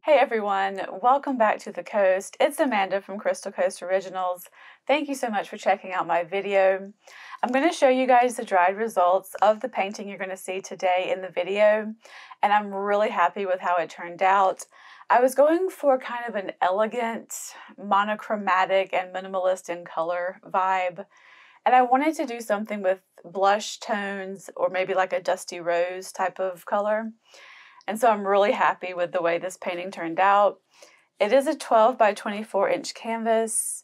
Hey everyone, welcome back to the coast. It's Amanda from Crystal Coast Originals. Thank you so much for checking out my video. I'm going to show you guys the dried results of the painting you're going to see today in the video, and I'm really happy with how it turned out. I was going for kind of an elegant, monochromatic, and minimalist in color vibe, and I wanted to do something with blush tones or maybe like a dusty rose type of color. And so I'm really happy with the way this painting turned out. It is a 12 by 24 inch canvas,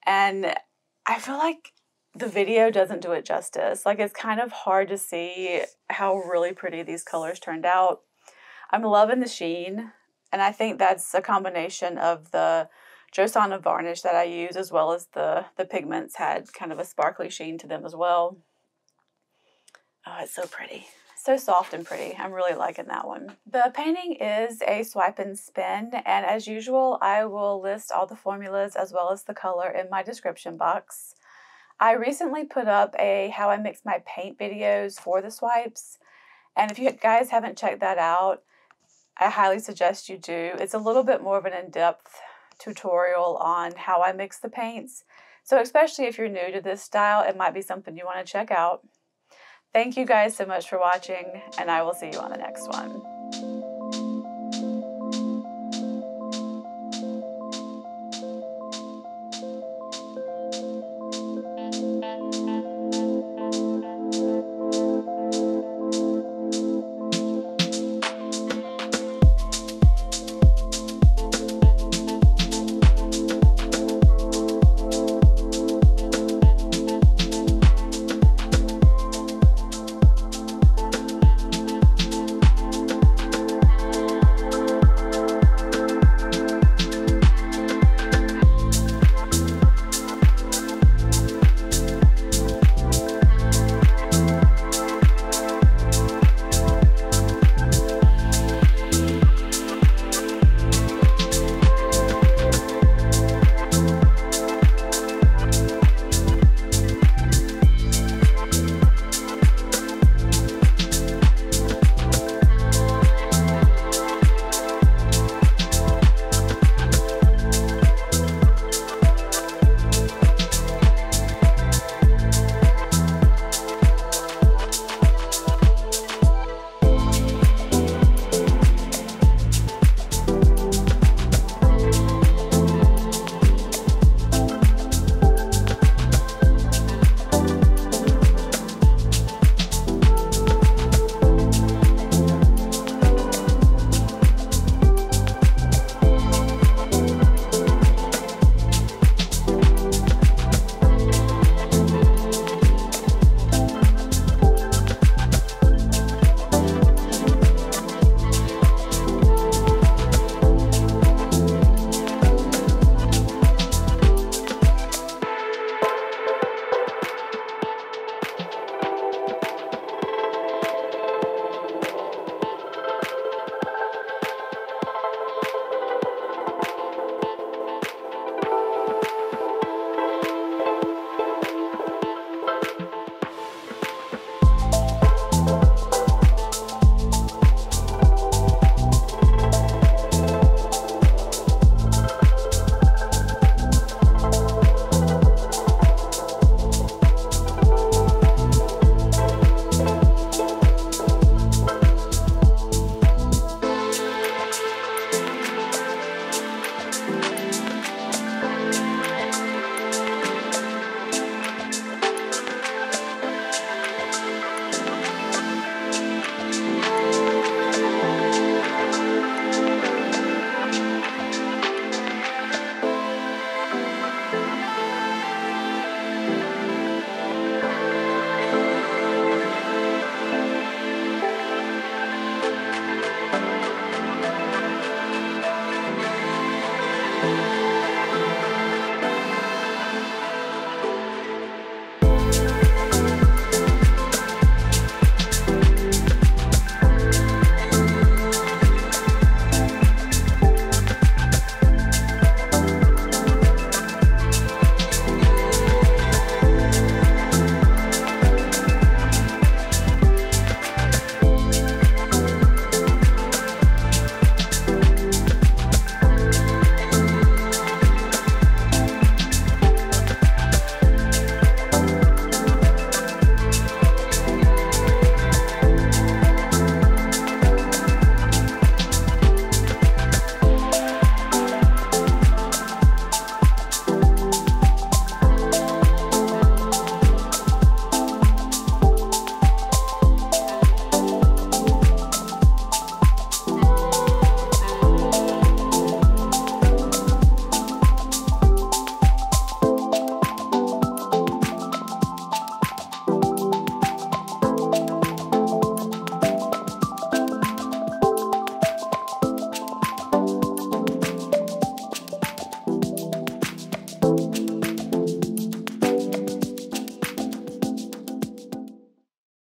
and I feel like the video doesn't do it justice. Like, it's kind of hard to see how really pretty these colors turned out. I'm loving the sheen, and I think that's a combination of the Josanja varnish that I use, as well as the pigments had kind of a sparkly sheen to them as well. Oh, it's so pretty. So soft and pretty. I'm really liking that one. The painting is a swipe and spin, and as usual, I will list all the formulas as well as the color in my description box. I recently put up a how I mix my paint videos for the swipes, and if you guys haven't checked that out, I highly suggest you do. It's a little bit more of an in-depth tutorial on how I mix the paints, so especially if you're new to this style, it might be something you want to check out. Thank you guys so much for watching, and I will see you on the next one.